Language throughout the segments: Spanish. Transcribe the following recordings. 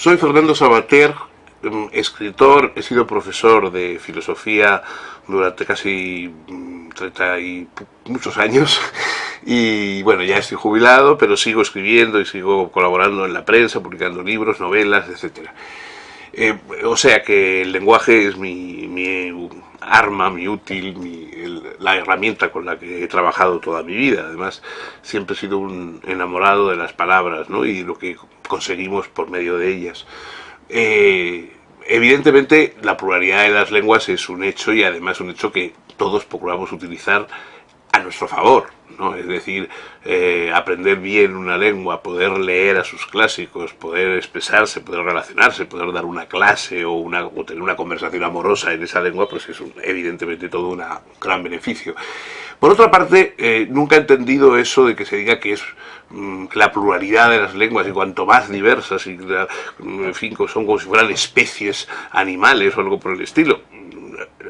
Soy Fernando Savater, escritor, he sido profesor de filosofía durante casi 30 y muchos años y bueno, ya estoy jubilado, pero sigo escribiendo y sigo colaborando en la prensa, publicando libros, novelas, etcétera. O sea que el lenguaje es mi arma, mi útil, la herramienta con la que he trabajado toda mi vida. Además, siempre he sido un enamorado de las palabras, ¿no? Y lo que conseguimos por medio de ellas. Evidentemente, la pluralidad de las lenguas es un hecho y además un hecho que todos procuramos utilizar a nuestro favor, ¿no? Es decir, aprender bien una lengua, poder leer a sus clásicos, poder expresarse, poder relacionarse, poder dar una clase o tener una conversación amorosa en esa lengua, pues es evidentemente todo un gran beneficio. Por otra parte, nunca he entendido eso de que se diga que es la pluralidad de las lenguas y cuanto más diversas, y en fin, son como si fueran especies animales o algo por el estilo.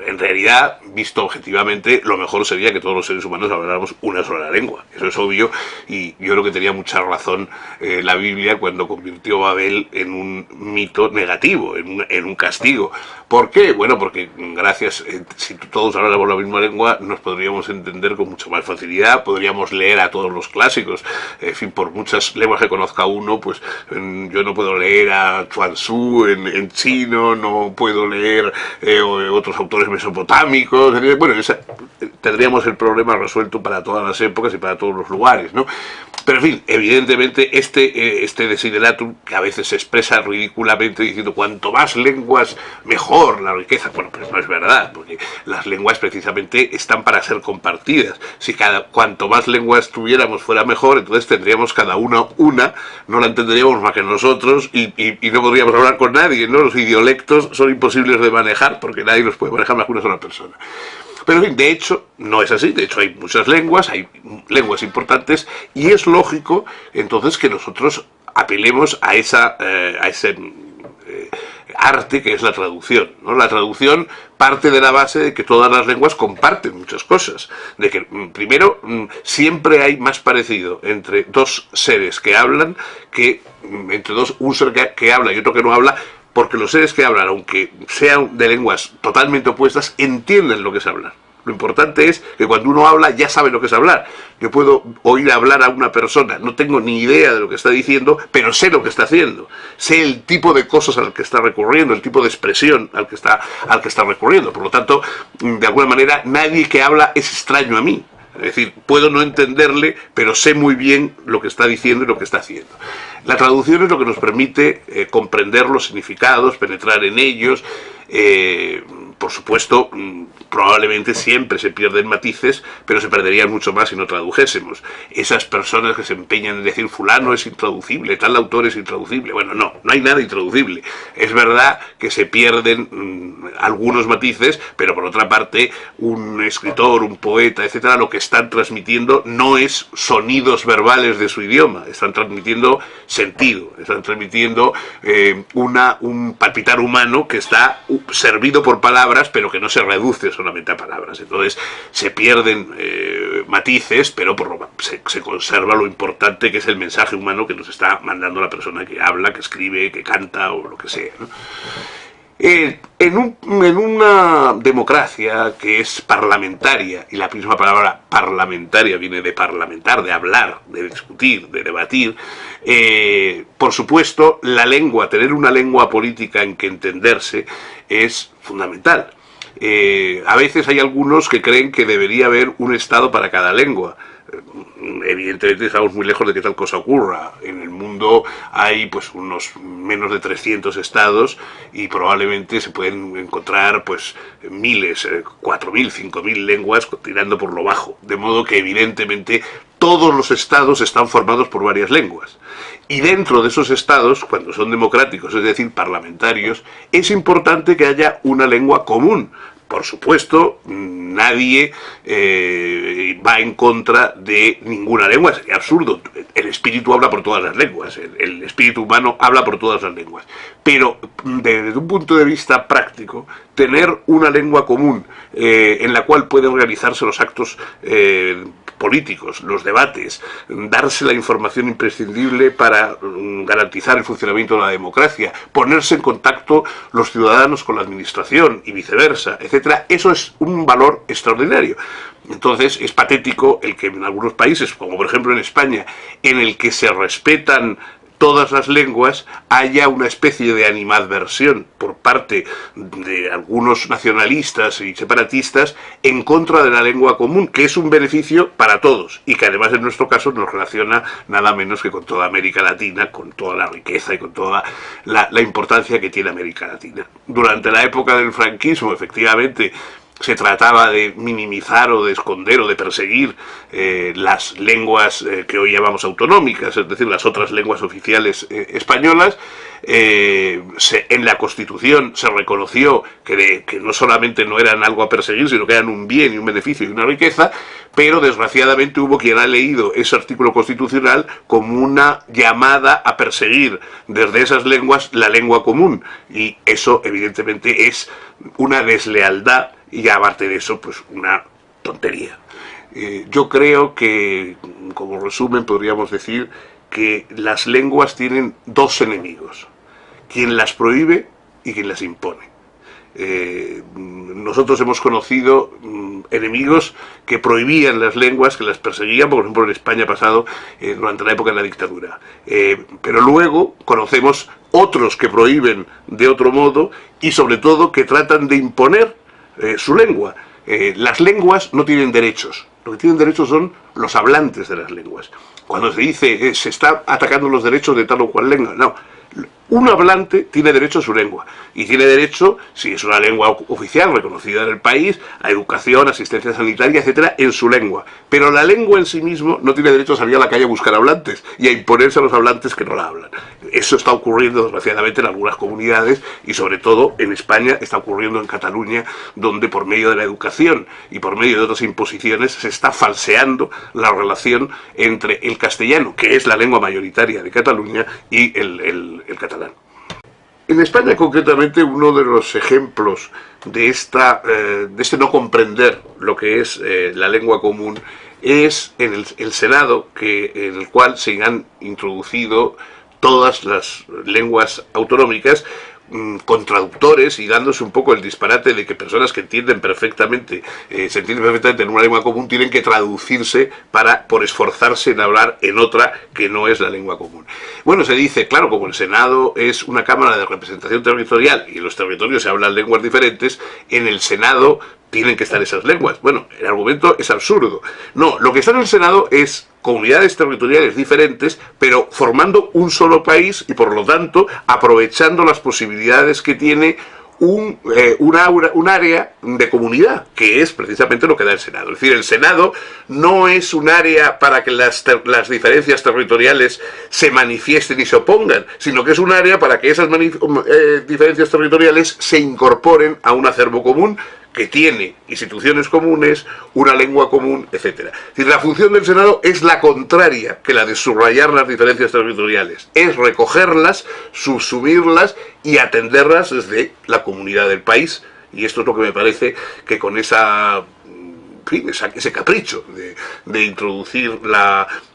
En realidad, visto objetivamente, lo mejor sería que todos los seres humanos habláramos una sola lengua. Eso es obvio y yo creo que tenía mucha razón la Biblia cuando convirtió Babel en un mito negativo, en un castigo. ¿Por qué? Bueno, porque gracias, si todos habláramos la misma lengua, nos podríamos entender con mucho más facilidad, podríamos leer a todos los clásicos. En fin, por muchas lenguas que conozca uno, pues yo no puedo leer a Chuang Tzu en chino, no puedo leer otros autores mesopotámicos. Bueno, tendríamos el problema resuelto para todas las épocas y para todos los lugares, ¿no? Pero en fin, evidentemente este desideratum que a veces se expresa ridículamente diciendo cuanto más lenguas mejor la riqueza, bueno, pues no es verdad, porque las lenguas precisamente están para ser compartidas. Si cuanto más lenguas tuviéramos fuera mejor, entonces tendríamos cada una, no la entenderíamos más que nosotros y no podríamos hablar con nadie, ¿no? Los idiolectos son imposibles de manejar porque nadie los puede manejar más que una sola persona. Pero en fin, de hecho, no es así. De hecho, hay muchas lenguas, hay lenguas importantes, y es lógico, entonces, que nosotros apelemos a ese arte que es la traducción, ¿no? La traducción parte de la base de que todas las lenguas comparten muchas cosas. De que, primero, siempre hay más parecido entre dos seres que hablan que entre un ser que habla y otro que no habla, porque los seres que hablan, aunque sean de lenguas totalmente opuestas, entienden lo que es hablar. Lo importante es que cuando uno habla ya sabe lo que es hablar. Yo puedo oír hablar a una persona, no tengo ni idea de lo que está diciendo, pero sé lo que está haciendo. Sé el tipo de cosas al que está recurriendo, el tipo de expresión al que está recurriendo. Por lo tanto, de alguna manera, nadie que habla es extraño a mí. Es decir, puedo no entenderle, pero sé muy bien lo que está diciendo y lo que está haciendo. La traducción es lo que nos permite comprender los significados, penetrar en ellos. Por supuesto, probablemente siempre se pierden matices, pero se perderían mucho más si no tradujésemos. Esas personas que se empeñan en decir fulano es intraducible, tal autor es intraducible. Bueno, no hay nada intraducible. Es verdad que se pierden algunos matices, pero por otra parte, un escritor, un poeta, etcétera, lo que están transmitiendo no es sonidos verbales de su idioma, están transmitiendo sentido, están transmitiendo un palpitar humano que está servido por palabras, pero que no se reduce solamente a palabras. Entonces se pierden matices, pero se conserva lo importante que es el mensaje humano que nos está mandando la persona que habla, que escribe, que canta o lo que sea, ¿no? En una democracia que es parlamentaria, y la misma palabra parlamentaria viene de parlamentar, de hablar, de discutir, de debatir, por supuesto, la lengua, tener una lengua política en que entenderse es fundamental. A veces hay algunos que creen que debería haber un Estado para cada lengua. Evidentemente estamos muy lejos de que tal cosa ocurra. En el mundo hay pues unos menos de 300 estados y probablemente se pueden encontrar pues miles, 4.000, 5.000 lenguas tirando por lo bajo. De modo que evidentemente todos los estados están formados por varias lenguas. Y dentro de esos estados, cuando son democráticos, es decir, parlamentarios, es importante que haya una lengua común. Por supuesto, nadie va en contra de ninguna lengua, sería absurdo. El espíritu habla por todas las lenguas, el espíritu humano habla por todas las lenguas. Pero desde un punto de vista práctico, tener una lengua común en la cual pueden realizarse los actos políticos, los debates, darse la información imprescindible para garantizar el funcionamiento de la democracia, ponerse en contacto los ciudadanos con la administración y viceversa, etcétera, eso es un valor extraordinario. Entonces es patético el que en algunos países, como por ejemplo en España, en el que se respetan todas las lenguas, haya una especie de animadversión por parte de algunos nacionalistas y separatistas en contra de la lengua común, que es un beneficio para todos y que además en nuestro caso nos relaciona nada menos que con toda América Latina, con toda la riqueza y con toda la importancia que tiene América Latina. Durante la época del franquismo, efectivamente, se trataba de minimizar o de esconder o de perseguir las lenguas que hoy llamamos autonómicas, es decir, las otras lenguas oficiales españolas. En la Constitución se reconoció que no solamente no eran algo a perseguir, sino que eran un bien y un beneficio y una riqueza, pero desgraciadamente hubo quien ha leído ese artículo constitucional como una llamada a perseguir desde esas lenguas la lengua común, y eso evidentemente es una deslealtad y aparte de eso, pues una tontería. Yo creo que, como resumen, podríamos decir que las lenguas tienen dos enemigos: quien las prohíbe y quien las impone. Nosotros hemos conocido enemigos que prohibían las lenguas, que las perseguían, por ejemplo en España pasado durante la época de la dictadura, pero luego conocemos otros que prohíben de otro modo y sobre todo que tratan de imponer su lengua. Las lenguas no tienen derechos, lo que tienen derechos son los hablantes de las lenguas. Cuando se dice se está atacando los derechos de tal o cual lengua, no. Un hablante tiene derecho a su lengua y tiene derecho, si es una lengua oficial reconocida en el país, a educación, asistencia sanitaria, etcétera, en su lengua. Pero la lengua en sí mismo no tiene derecho a salir a la calle a buscar hablantes y a imponerse a los hablantes que no la hablan. Eso está ocurriendo desgraciadamente en algunas comunidades y sobre todo en España está ocurriendo en Cataluña, donde por medio de la educación y por medio de otras imposiciones se está falseando la relación entre el castellano, que es la lengua mayoritaria de Cataluña, y el catalán. En España concretamente uno de los ejemplos de este no comprender lo que es la lengua común es en el Senado, en el cual se han introducido todas las lenguas autonómicas con traductores y dándose un poco el disparate de que personas que entienden perfectamente, se entienden perfectamente en una lengua común, tienen que traducirse por esforzarse en hablar en otra que no es la lengua común. Bueno, se dice, claro, como el Senado es una cámara de representación territorial y en los territorios se hablan lenguas diferentes, en el Senado tienen que estar esas lenguas. Bueno, el argumento es absurdo. No, lo que está en el Senado es comunidades territoriales diferentes, pero formando un solo país y por lo tanto aprovechando las posibilidades que tiene un área de comunidad, que es precisamente lo que da el Senado. Es decir, el Senado no es un área para que las diferencias territoriales se manifiesten y se opongan, sino que es un área para que esas diferencias territoriales se incorporen a un acervo común que tiene instituciones comunes, una lengua común, etc. Es decir, la función del Senado es la contraria que la de subrayar las diferencias territoriales, es recogerlas, subsumirlas y atenderlas desde la comunidad del país. Y esto es lo que me parece que con ese capricho de introducir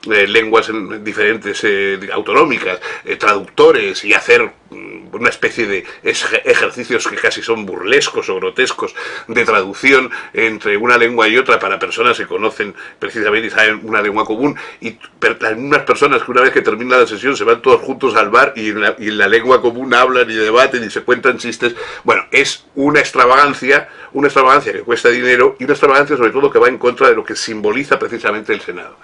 lenguas diferentes autonómicas, traductores y hacer una especie de ejercicios que casi son burlescos o grotescos de traducción entre una lengua y otra para personas que conocen precisamente y saben una lengua común, y unas personas que una vez que termina la sesión se van todos juntos al bar y en la lengua común hablan y debaten y se cuentan chistes. Bueno, es una extravagancia que cuesta dinero y una extravagancia sobre todo que va en contra de lo que simboliza precisamente el Senado.